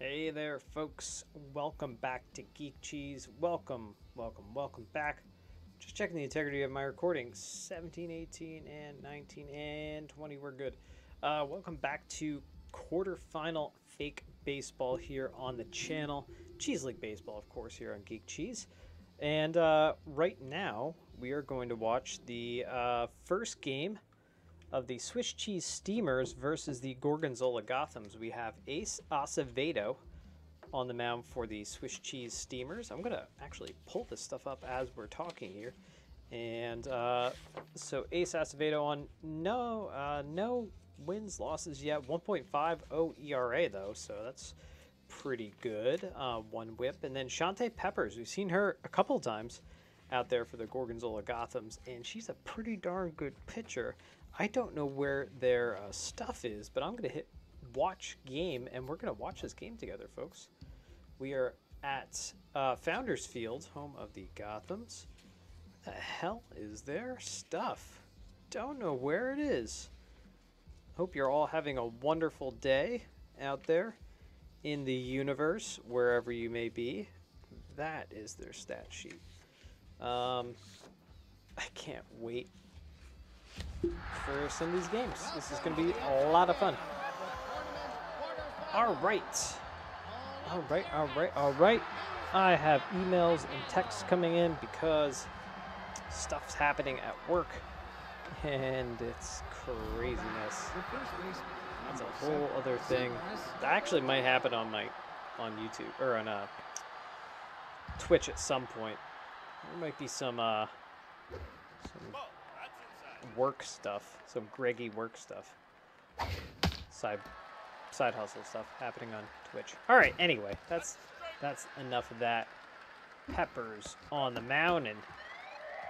Hey there, folks. Welcome back to Geek Cheese. Welcome back. Just checking the integrity of my recordings. 17, 18, and 19, and 20. We're good. Welcome back to quarterfinal fake baseball here on the channel. Cheese League Baseball, of course, here on Geek Cheese. And right now, we are going to watch the first game of the Swiss Cheese Steamers versus the Gorgonzola Gothams. We have Ace Acevedo on the mound for the Swiss Cheese Steamers. I'm going to actually pull this stuff up as we're talking here. And so Ace Acevedo on no wins, losses yet. 1.50 ERA, though, so that's pretty good. One whip. And then Shante Peppers. We've seen her a couple of times out there for the Gorgonzola Gothams, and she's a pretty darn good pitcher. I don't know where their stuff is, but I'm going to hit watch game, and we're going to watch this game together, folks. We are at Founders Field, home of the Gothams. What the hell is their stuff? Don't know where it is. Hope you're all having a wonderful day out there in the universe, wherever you may be. That is their stat sheet. I can't wait for some of these games. This is going to be a lot of fun. All right. I have emails and texts coming in because stuff's happening at work, and it's craziness. That's a whole other thing. That actually might happen on YouTube or on Twitch at some point. There might be some work stuff, some Greggy work stuff, side hustle stuff happening on Twitch. All right, anyway, that's enough of that. Peppers on the mound, and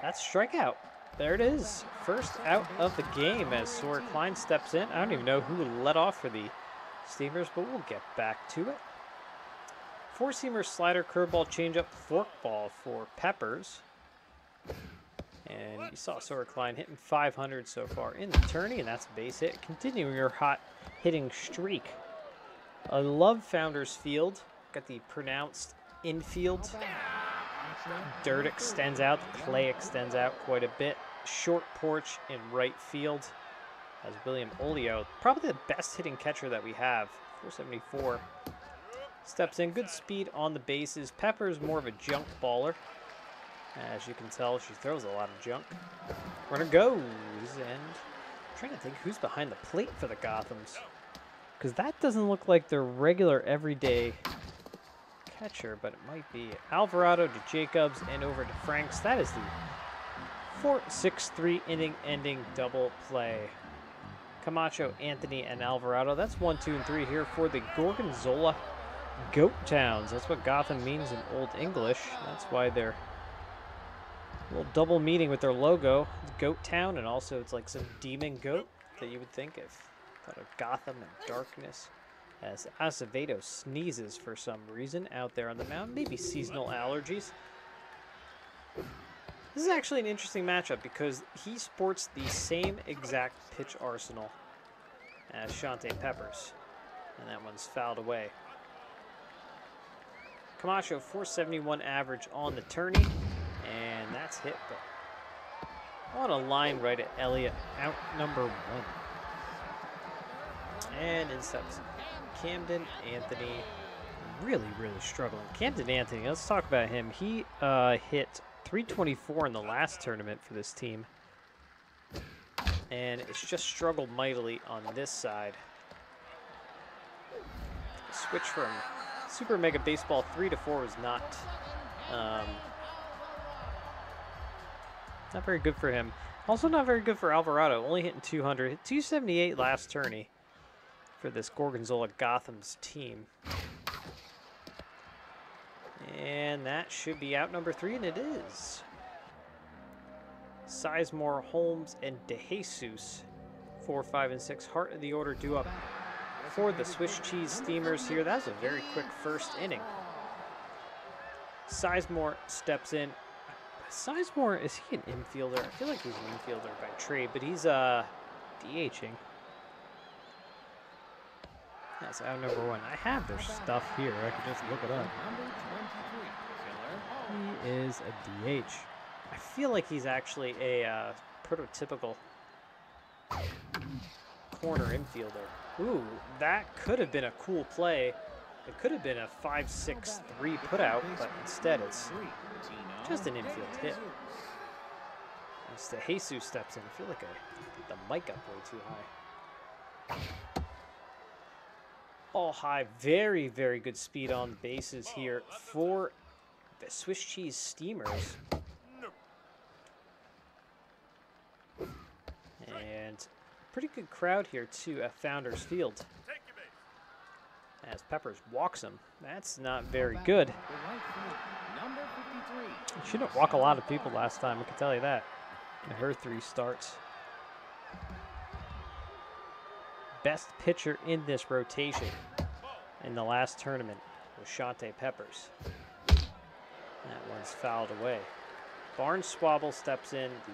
that's strikeout. There it is, first out of the game as Sora Klein steps in. I don't even know who led off for the Steamers, but we'll get back to it. Four-seamer, slider, curveball, changeup, forkball for Peppers. And you saw Sora Klein hitting 500 so far in the tourney, and that's a base hit. Continuing your hot hitting streak. I love Founders Field. Got the pronounced infield. Dirt extends out, the clay extends out quite a bit. Short porch in right field. As William Olio, probably the best hitting catcher that we have. 474. Steps in, good speed on the bases. Pepper's more of a junk baller. As you can tell, she throws a lot of junk. Runner goes, and I'm trying to think who's behind the plate for the Gothams. Because that doesn't look like their regular everyday catcher, but it might be. Alvarado to Jacobs and over to Franks. That is the 4-6-3 inning-ending double play. Camacho, Anthony, and Alvarado. That's 1, 2, and 3 here for the Gorgonzola Goat Towns. That's what Gotham means in Old English. That's why they're a little double meaning with their logo. It's Goat Town, and also it's like some demon goat that you would think of. Thought of Gotham and darkness. As Acevedo sneezes for some reason out there on the mound. Maybe seasonal allergies. This is actually an interesting matchup because he sports the same exact pitch arsenal as Shante Peppers. And that one's fouled away. Camacho, 471 average on the tourney. And that's hit, but on a line right at Elliott, out number 1. And in steps Camden Anthony, really struggling. Camden Anthony, let's talk about him. He hit 324 in the last tournament for this team. And it's just struggled mightily on this side. Switch from Super Mega Baseball 3 to 4 was not very good for him. Also not very good for Alvarado. Only hitting 200. Hit 278 last tourney for this Gorgonzola Gothams team. And that should be out number 3, and it is. Sizemore, Holmes, and DeJesus. 4, 5, and 6. Heart of the order due up for the Swiss Cheese Steamers here. That was a very quick first inning. Sizemore steps in. Sizemore, is he an infielder? I feel like he's an infielder by trade, but he's DHing. That's out number 1. I have their stuff here. I could just look it up. He is a DH. I feel like he's actually a prototypical corner infielder. Ooh, that could have been a cool play. It could have been a 5-6-3 putout, but instead it's just an infield hit. As the Jesus steps in, I feel like I put the mic up way too high. All high, very, very good speed on the bases here for the Swiss cheese steamers. And pretty good crowd here too at Founders Field. As Peppers walks him. That's not very good. He shouldn't walk a lot of people last time, I can tell you that. In her 3 starts. Best pitcher in this rotation in the last tournament was Shante Peppers. That one's fouled away. Barnswabble steps in, the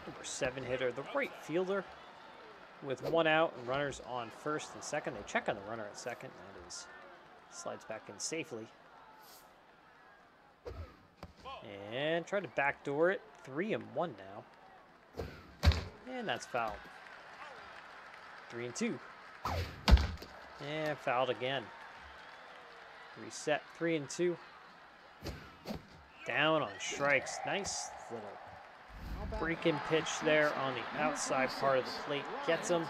number 7 hitter, the right fielder, with 1 out and runners on first and second. They check on the runner at second. That is slides back in safely. And try to backdoor it. 3-1 now. And that's fouled. 3-2. And fouled again. Reset. 3-2. Down on strikes. Nice little break-in pitch there on the outside part of the plate. Gets him. And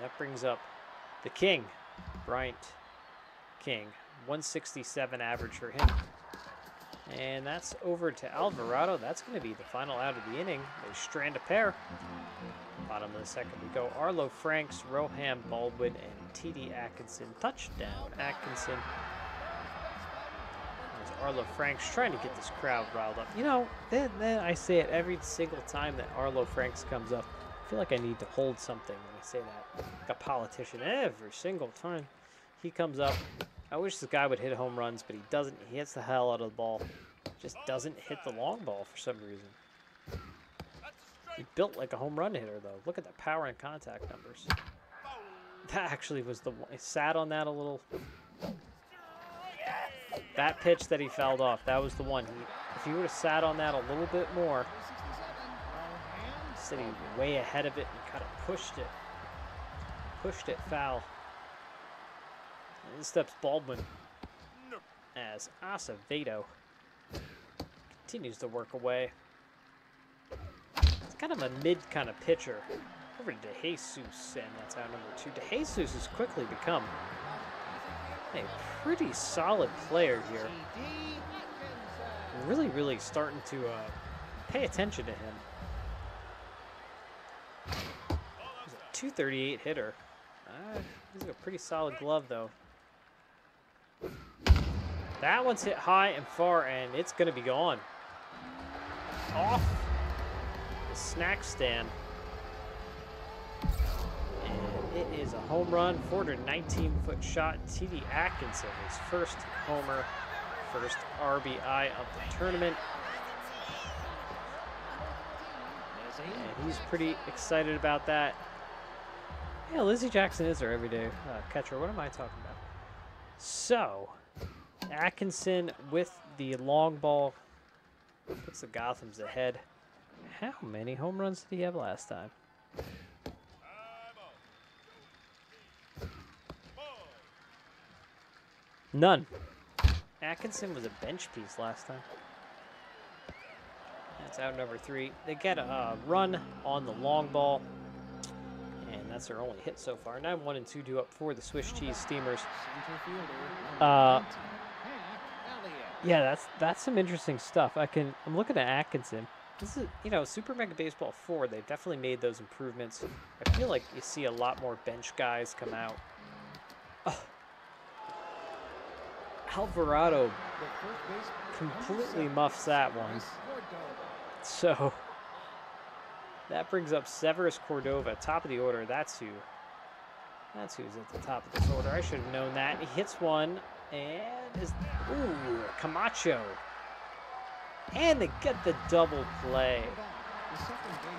that brings up the King, Bryant King. 167 average for him. And that's over to Alvarado. That's going to be the final out of the inning. They strand a pair. Bottom of the second we go. Arlo Franks, Rohan Baldwin, and T.D. Atkinson. Touchdown, Atkinson. There's Arlo Franks trying to get this crowd riled up. You know, then I say it every single time that Arlo Franks comes up. I feel like I need to hold something when I say that. Like a politician, every single time he comes up. I wish this guy would hit home runs, but he doesn't. He hits the hell out of the ball. Just doesn't hit the long ball for some reason. He built like a home run hitter, though. Look at the power and contact numbers. That actually was the one. He sat on that a little. That pitch that he fouled off, that was the one. If he would have sat on that a little bit more, instead he way ahead of it and kind of pushed it foul. And steps Baldwin as Acevedo continues to work away. It's kind of a mid kind of pitcher. Over to Jesus, and that's out number 2. Jesus has quickly become a pretty solid player here. Really, really starting to pay attention to him. He's a 238 hitter. He's a pretty solid glove, though. That one's hit high and far, and it's going to be gone. Off the snack stand. And it is a home run, 419-foot shot. T.D. Atkinson, his first homer, first RBI of the tournament. And he's pretty excited about that. Yeah, Lizzie Jackson is our everyday catcher. What am I talking about? So, Atkinson with the long ball puts the Gothams ahead. How many home runs did he have last time? None. Atkinson was a bench piece last time. That's out number 3. They get a run on the long ball. And that's their only hit so far. 9-1 and 2 due up for the Swiss cheese steamers. Yeah, that's some interesting stuff. I'm looking at Atkinson. This is, you know, Super Mega Baseball 4. They've definitely made those improvements. I feel like you see a lot more bench guys come out. Alvarado completely muffs that one. So that brings up Severus Cordova, top of the order. That's who's at the top of this order. I should have known that. He hits one, and is Camacho, and they get the double play.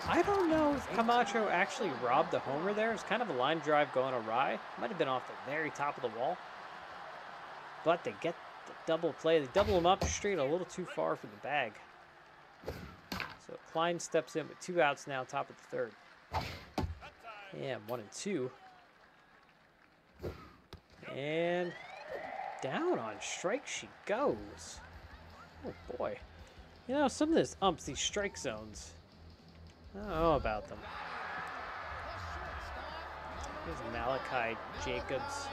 I don't know if Camacho actually robbed the homer there. It's kind of a line drive going awry. Might have been off the very top of the wall. But they get the double play. They double him up straight a little too far for the bag. So Klein steps in with 2 outs now, top of the 3rd. And 1 and 2. And down on strike she goes. Oh boy. You know, some of this umps, these strike zones, I don't know about them. Here's Malachi Jacobs.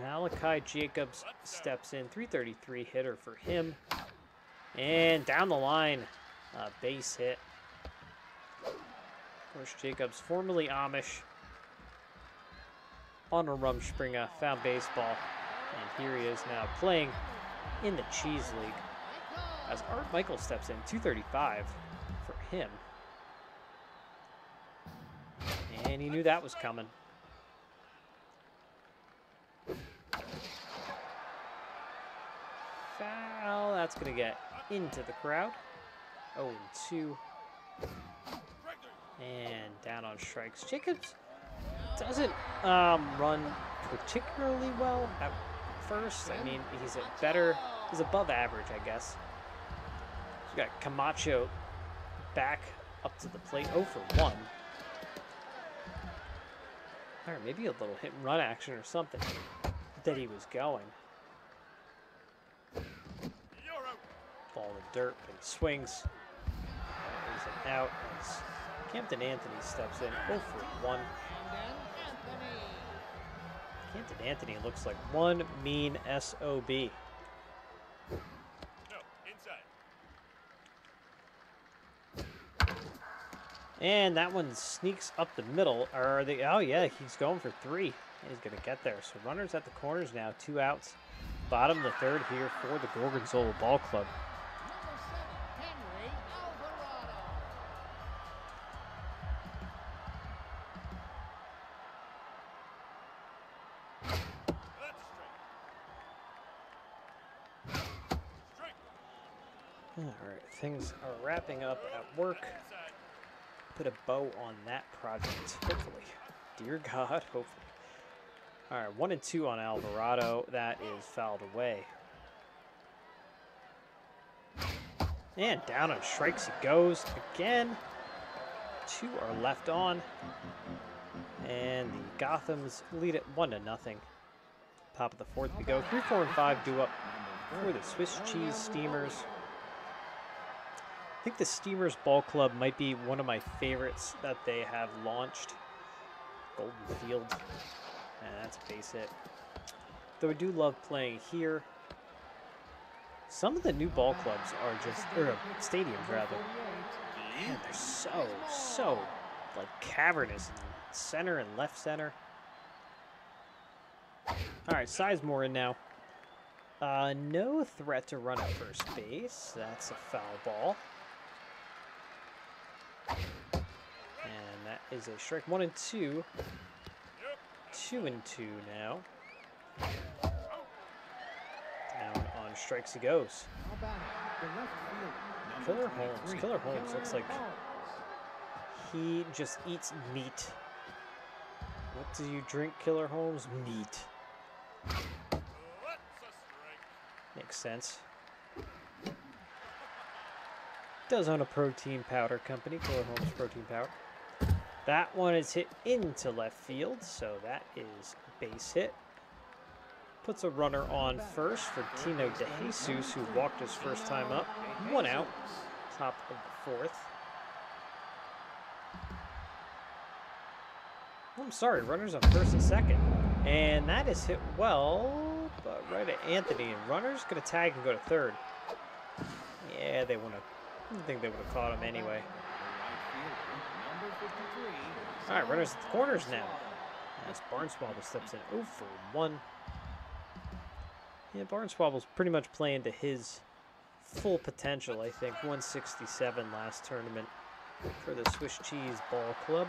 Malachi Jacobs steps in, 333 hitter for him. And down the line, base hit. Of course, Jacobs, formerly Amish, on a Rumspringa, found baseball. And here he is now playing in the Cheese League. As Art Michael steps in, 235 for him. And he knew that was coming. Foul, that's going to get into the crowd. 0-2. And down on strikes. Jacobs doesn't run particularly well at first. I mean, he's above average, I guess. So we got Camacho back up to the plate, 0 for 1. Or maybe a little hit and run action or something that he was going. Ball in the dirt, but he swings. He's an out as Campton Anthony steps in, 0 for 1. Campton Anthony looks like one mean SOB. No, inside. And that one sneaks up the middle. Oh yeah, he's going for 3. He's gonna get there. So runners at the corners now, 2 outs. Bottom of the 3rd here for the Gorgonzola Ball Club. Alright, things are wrapping up at work. Put a bow on that project, hopefully. Dear God, hopefully. Alright, 1 and 2 on Alvarado. That is fouled away. And down on strikes he goes again. 2 are left on. And the Gothams lead it 1-0. Top of the 4th we go. 3, 4, and 5 due up for the Swiss Cheese Steamers. I think the Steamers Ball Club might be one of my favorites that they have launched. Golden Field. And that's a base hit. Though I do love playing here. Some of the new ball clubs are just, or stadiums rather. Man, they're so like cavernous in center and left center. All right, Sizemore in now. No threat to run at first base. That's a foul ball. And that is a strike. 1 and 2. 2 and 2 now. Down on strikes he goes. Killer Holmes. Killer Holmes looks like he just eats meat. What do you drink, Killer Holmes? Meat. Makes sense. Does own a protein powder company, Killer Holmes Protein Powder. That one is hit into left field, so that is a base hit. Puts a runner on first for Tino DeJesus, who walked his first time up. 1 out, top of the 4th. Oh, I'm sorry, runners on first and second. And that is hit well, but right at Anthony. And runners going to tag and go to 3rd. Yeah, they want to. I think they would have caught him anyway. All right, runners at the corners now. As Barnswoggle steps in, 0 for 1. Yeah, Barnswoggle's pretty much playing to his full potential, I think. 167 last tournament for the Swiss Cheese Ball Club.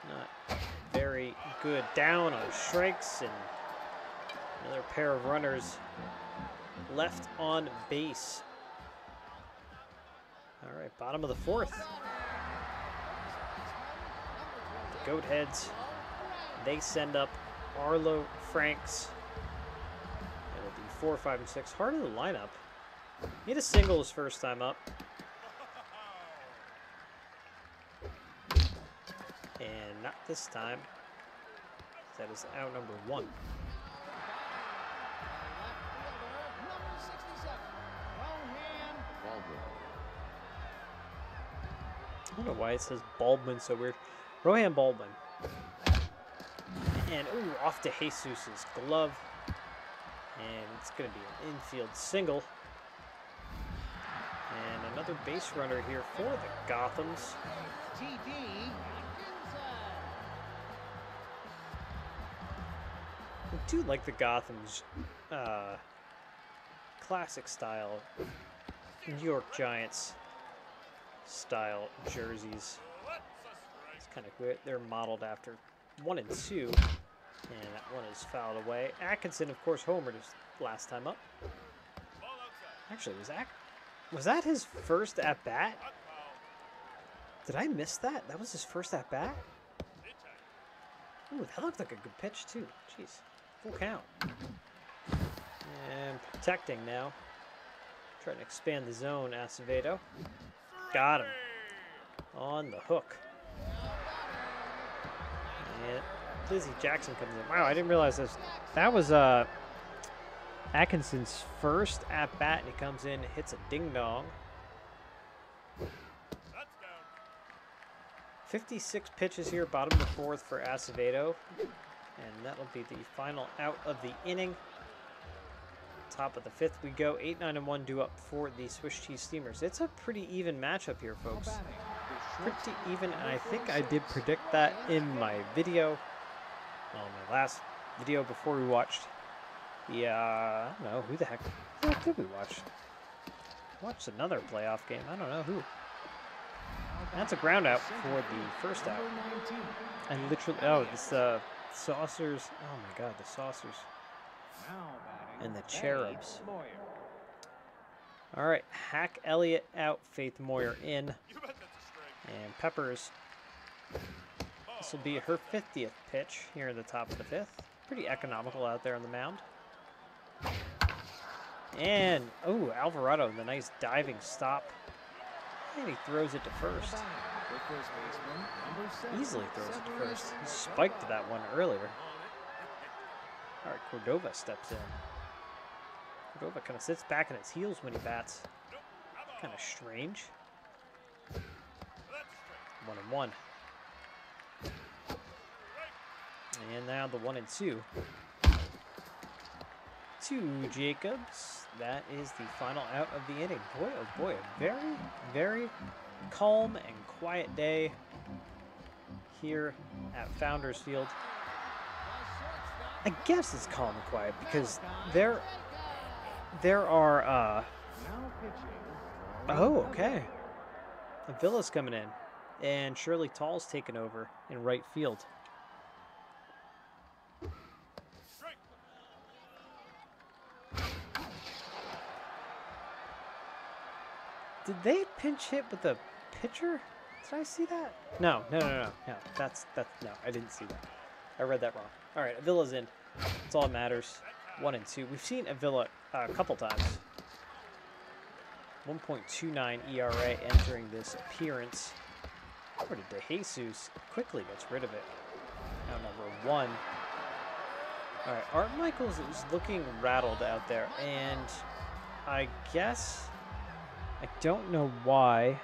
Not very good. Down on strikes, and Another pair of runners left on base. All right, bottom of the fourth. The Goat Heads, they send up Arlo Franks. It'll be 4, 5, and 6. Heart of the lineup. He had a single his first time up. And not this time. That is out number 1. I don't know why it says Baldwin so weird. Rohan Baldwin. And ooh, off to Jesus' glove. And it's going to be an infield single. And another base runner here for the Gothams. I do like the Gothams classic style New York Giants style jerseys. It's kind of weird. They're modeled after 1 and 2, and that one is fouled away. Atkinson, of course, homered his last time up. Actually, was that his first at bat? Did I miss that? That was his first at bat. Ooh, that looked like a good pitch too. Jeez, full count. And protecting now. Trying to expand the zone, Acevedo. Got him. On the hook. And Lizzie Jackson comes in. Wow, I didn't realize this. That was Atkinson's first at-bat, and he comes in, hits a ding-dong. 56 pitches here, bottom of the fourth for Acevedo. And that'll be the final out of the inning. Top of the fifth we go. 8, 9, and 1 due up for the Swiss Cheese Steamers. It's a pretty even matchup here, folks. Pretty even, and I think I did predict that in my video. Well, my last video before we watched the, I don't know, who the heck did we watch? Watched another playoff game. I don't know who. That's a ground out for the first out. And literally, oh, this Saucers. Oh my God, the Saucers. And the Cherubs. All right, Hack Elliott out, Faith Moyer in. And Peppers. This will be her 50th pitch here in the top of the fifth. Pretty economical out there on the mound. And, oh, Alvarado, the nice diving stop. And he throws it to first. Easily throws it to first. He spiked that one earlier. All right, Cordova steps in. Cordova kind of sits back on his heels when he bats. Kind of strange. 1-1. And now the 1 and 2. To Jacobs. That is the final out of the inning. Boy, oh boy, a very, very calm and quiet day here at Founders Field. I guess it's calm and quiet because there are oh, okay. Avila's coming in, and Shirley Tall's taken over in right field. Did they pinch hit with the pitcher? Did I see that? No. That's no. I didn't see that. I read that wrong. All right, Avila's in. That's all that matters. 1 and 2. We've seen Avila a couple times. 1.29 ERA entering this appearance. Over to DeJesus. Quickly gets rid of it. Now number 1. All right, Art Michaels is looking rattled out there, and I guess I don't know why.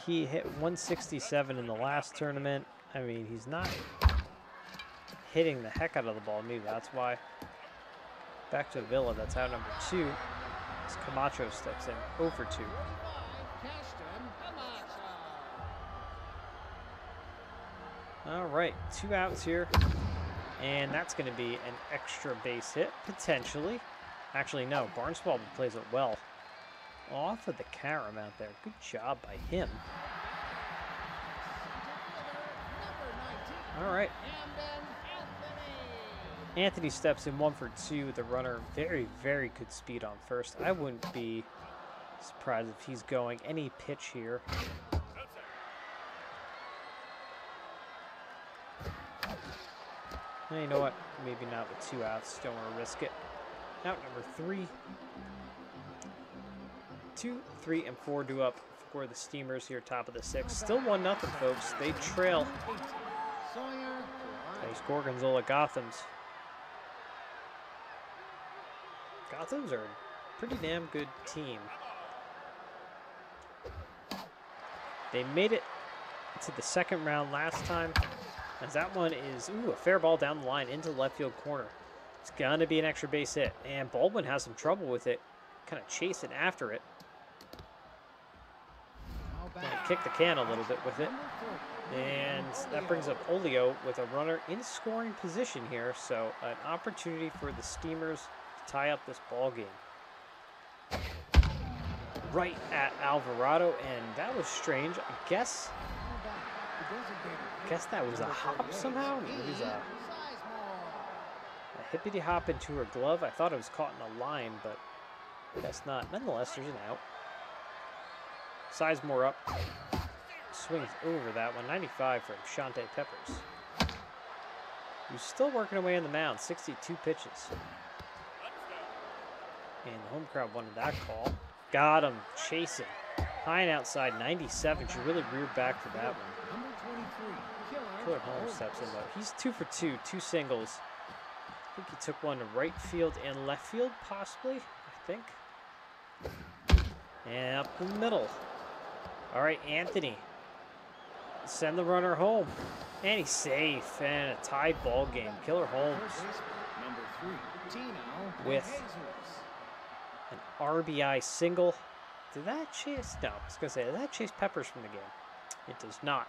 He hit 167 in the last tournament. I mean, he's not hitting the heck out of the ball. Maybe that's why. Back to Avila. That's out number 2. As Camacho steps in. 0 for 2. All right. 2 outs here. And that's going to be an extra base hit, potentially. Actually, no. Barnswell plays it well. Off of the carom out there. Good job by him. All right. Anthony steps in 1 for 2. The runner, very, very good speed on first. I wouldn't be surprised if he's going any pitch here. Well, you know what? Maybe not with 2 outs. Don't want to risk it. Out number 3. 2, 3, and 4 due up for the Steamers here, top of the 6th. Still 1-0, folks. They trail. Those Gorgonzola Gothams. Gothams are a pretty damn good team. They made it to the 2nd round last time, as that one is, a fair ball down the line into the left field corner. It's going to be an extra base hit, and Baldwin has some trouble with it, kind of chasing after it. Kick the can a little bit with it. And that brings up Olio with a runner in scoring position here. So an opportunity for the Steamers to tie up this ball game. Right at Alvarado, and that was strange. I guess that was a hop somehow. It was a hippity hop into her glove. I thought it was caught in a line, but I guess not. Nonetheless, there's an out. Sizemore up, swings over that one. 95 from Shante Peppers, who's still working away on the mound. 62 pitches. And the home crowd wanted that call. Got him, chasing. High and outside, 97. She really reared back for that one. Killer Holmes steps in, though. He's 2 for 2, 2 singles. I think he took one to right field and left field, possibly, I think. And up the middle. All right, Anthony. Send the runner home. And he's safe. And a tied ball game. Killer Holmes with an RBI single. Did that chase? No, I was going to say, did that chase Peppers from the game? It does not.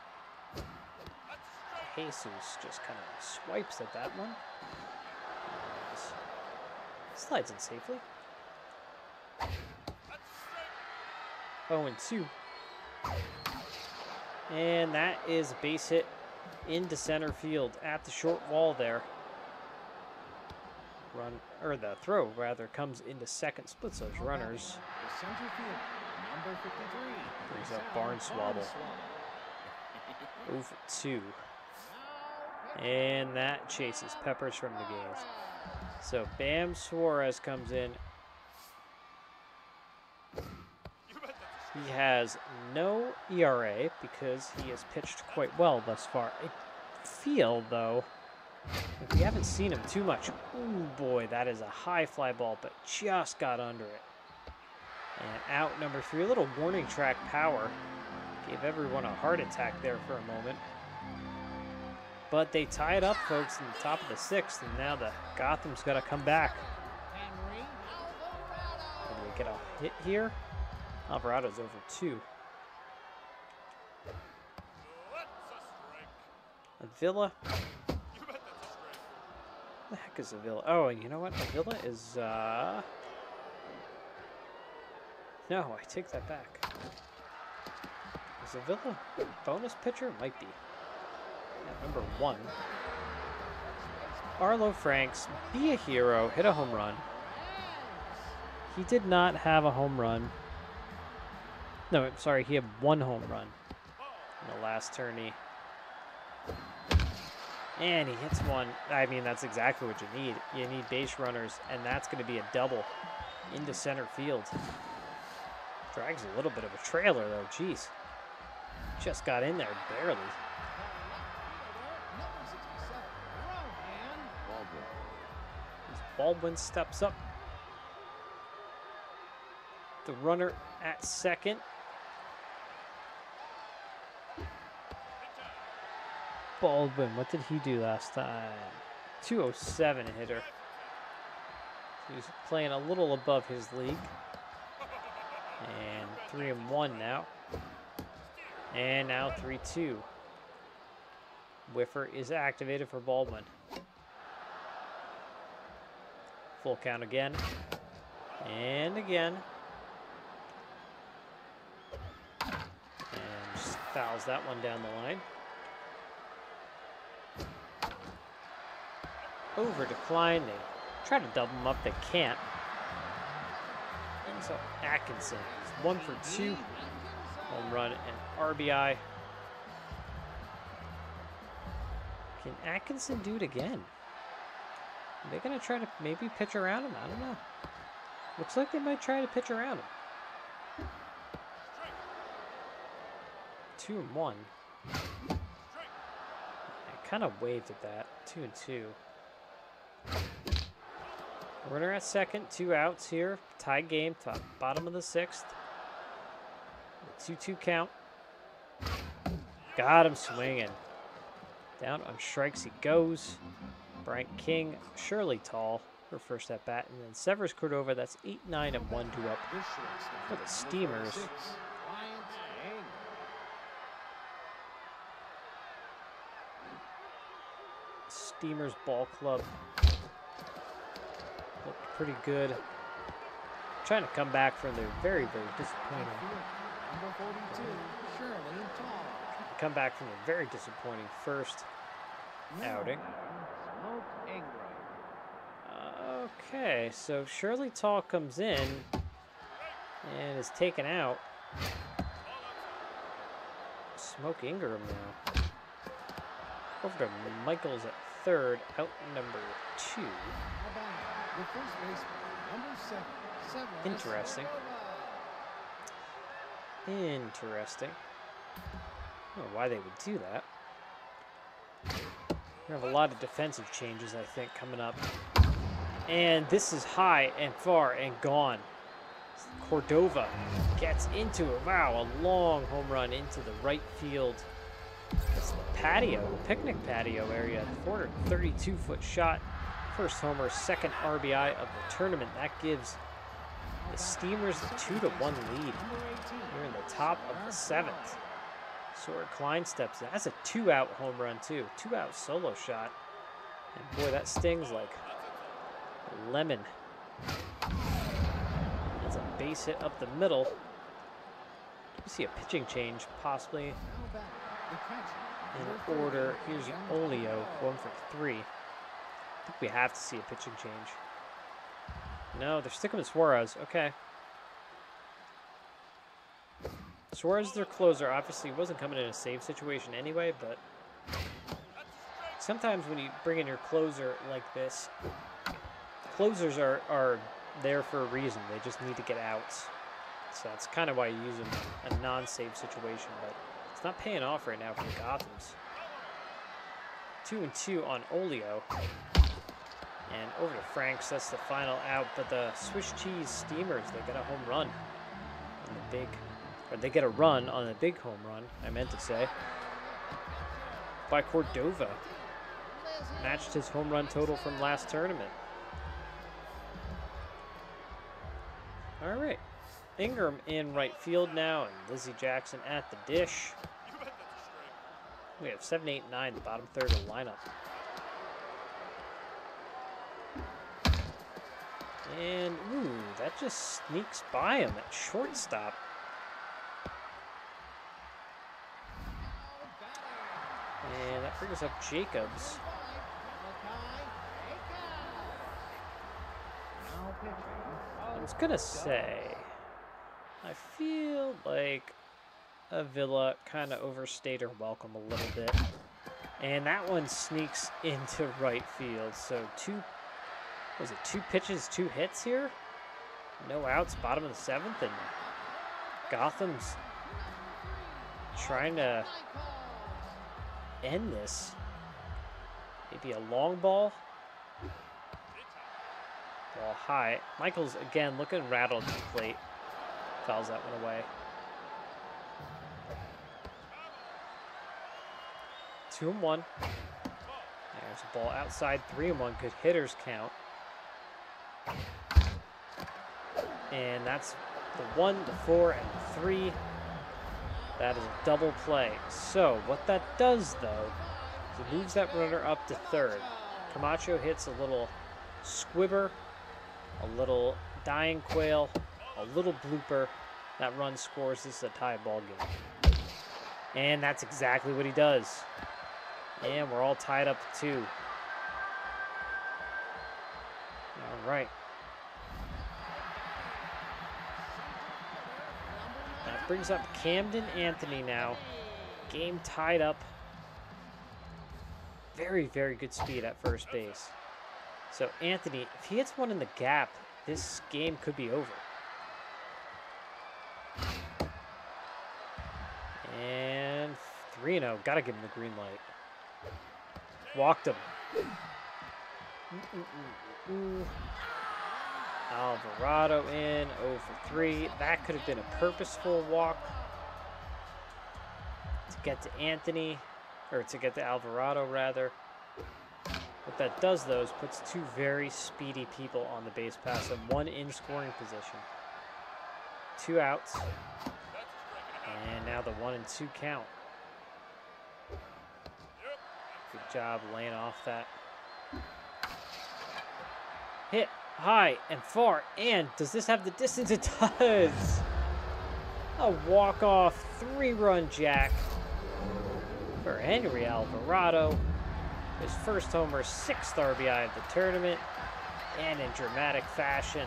Jesus just kind of swipes at that one. Slides in safely. 0-2. And that is a base hit into center field at the short wall there. The throw rather comes into second, splits those runners. Brings up Barnswoggle. 0-2. And that chases Peppers from the game. So Bam Suarez comes in. He has no ERA because he has pitched quite well thus far. I feel, though, if you haven't seen him too much, ooh boy, that is a high fly ball, but just got under it. And out number 3, a little warning track power. Gave everyone a heart attack there for a moment. But they tie it up, folks, in the top of the 6th, and now the Gotham's got to come back. And we get a hit here. Alvarado's over 2. Avila. What the heck is Avila? Oh, and you know what? Avila is, no, I take that back. Is Avila a bonus pitcher? Might be. Yeah, number 1. Arlo Franks, be a hero, hit a home run. He did not have a home run. No, I'm sorry, he had 1 home run in the last tourney. And he hits one. I mean, that's exactly what you need. You need base runners, and that's going to be a double into center field. Drags a little bit of a trailer, though. Jeez. Just got in there, barely. Baldwin steps up. The runner at second. Baldwin, what did he do last time? 207 hitter. He's playing a little above his league. And 3-1 now. And now 3-2. Whiffer is activated for Baldwin. Full count again. And again. And just fouls that one down the line. over decline. They try to double him up. They can't. And so Atkinson is 1 for 2. Home run and RBI. Can Atkinson do it again? Are they going to try to maybe pitch around him? I don't know. Looks like they might try to pitch around him. 2-1. I kind of waved at that. 2-2. Runner at second. 2 outs here. Tied game. Top, bottom of the 6th. 2-2 count. Got him swinging. Down on strikes he goes. Bryant King, Shirley Tall for first at bat, and then Severs Cordova. That's 8-9 and 1-2 up for the Steamers. Steamers ball club looked pretty good. Trying to come back from their very, very disappointing. Come back from a very disappointing first outing. Okay, so Shirley Tall comes in and is taken out. Smoke Ingram now. Over to Michaels at third, out number 2. Interesting. Interesting. I don't know why they would do that. We have a lot of defensive changes, I think, coming up. And this is high and far and gone. Cordova gets into it. Wow, a long home run into the right field. It's the patio, the picnic patio area. 432-foot shot. First homer, second RBI of the tournament. That gives the Steamers a 2-1 lead. We're in the top of the 7th. Sora Klein steps in. That's a 2-out home run, too. 2-out solo shot. And boy, that stings like a lemon. That's a base hit up the middle. We see a pitching change, possibly in order. Here's Olio, 1 for 3. I think we have to see a pitching change. No, they're sticking with Suarez. Okay. Suarez is their closer. Obviously, he wasn't coming in a save situation anyway, but sometimes when you bring in your closer like this, closers are there for a reason. They just need to get outs. So that's kind of why you use them in a non-save situation, but it's not paying off right now for the Gothams. 2-2 on Olio. And over to Franks, that's the final out. But the Swiss Cheese Steamers, they get a home run on the big, or they get a run on the big home run, I meant to say, by Cordova. Matched his home run total from last tournament. All right. Ingram in right field now, and Lizzie Jackson at the dish. We have 7, 8, 9, the bottom third of the lineup. And, ooh, that just sneaks by him at shortstop. And that brings up Jacobs. I was going to say, I feel like Avila kind of overstayed her welcome a little bit. And that one sneaks into right field. So two pitches, 2 hits here? No outs, bottom of the 7th, and Gotham's trying to end this. Maybe a long ball? Ball high. Michaels, again, looking rattled at the plate. Fouls that one away. 2-1. There's a ball outside. 3-1. Good hitters count. And that's the 1, the 4, and the 3. That is a double play. So what that does, though, is it moves that runner up to third. Camacho hits a little squibber, a little dying quail, a little blooper. That run scores. This is a tie ball game. And that's exactly what he does. And we're all tied up at 2. right. That brings up Camden Anthony now. Game tied up. Very, very good speed at first base. So Anthony, if he hits one in the gap, this game could be over. And 3-0. Got to give him the green light. Walked him. Alvarado in, 0 for 3. That could have been a purposeful walk to get to Anthony, or to get to Alvarado, rather. What that does, though, is puts two very speedy people on the base pass and one in scoring position. 2 outs. And now the 1 and 2 count. Good job laying off that. Hit high and far. And does this have the distance? It does. A walk-off 3-run jack for Henry Alvarado. His first homer, 6th RBI of the tournament. And in dramatic fashion,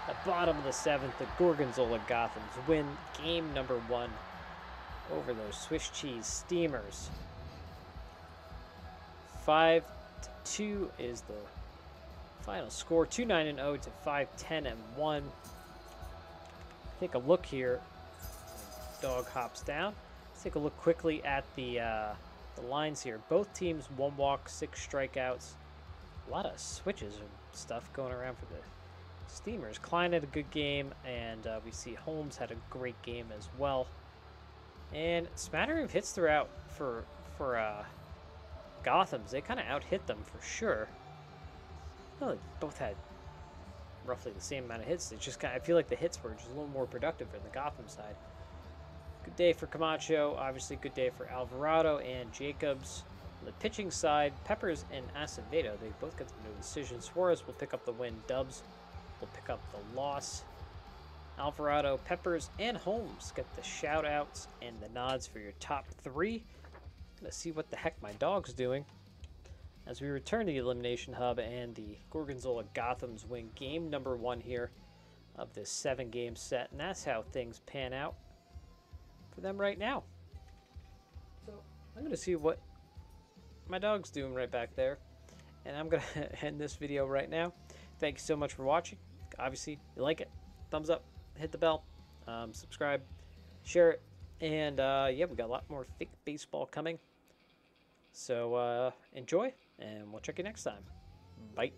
at bottom of the 7th, the Gorgonzola Gothams win game number 1 over those Swiss cheese steamers. 5-2 is the final score. 2-9-0 to 5-10-1. Take a look here. Dog hops down. Let's take a look quickly at the lines here. Both teams 1 walk, 6 strikeouts. A lot of switches and stuff going around for the Steamers. Klein had a good game, and we see Holmes had a great game as well. And smattering of hits throughout for Gothams. They kind of out-hit them for sure. Well, they both had roughly the same amount of hits. It's just I feel like the hits were just a little more productive for the Gotham side. Good day for Camacho. Obviously, good day for Alvarado and Jacobs. On the pitching side, Peppers and Acevedo, they both got no decision. Suarez will pick up the win. Dubs will pick up the loss. Alvarado, Peppers, and Holmes get the shout-outs and the nods for your top 3. Let's see what the heck my dog's doing as we return to the Elimination Hub and the Gorgonzola Gothams win game number 1 here of this 7-game set. And that's how things pan out for them right now. So I'm going to see what my dog's doing right back there. And I'm going to end this video right now. Thank you so much for watching. Obviously, if you like it, thumbs up, hit the bell, subscribe, share it. And yeah, we got a lot more fake baseball coming. So enjoy, and we'll check you next time. Bye.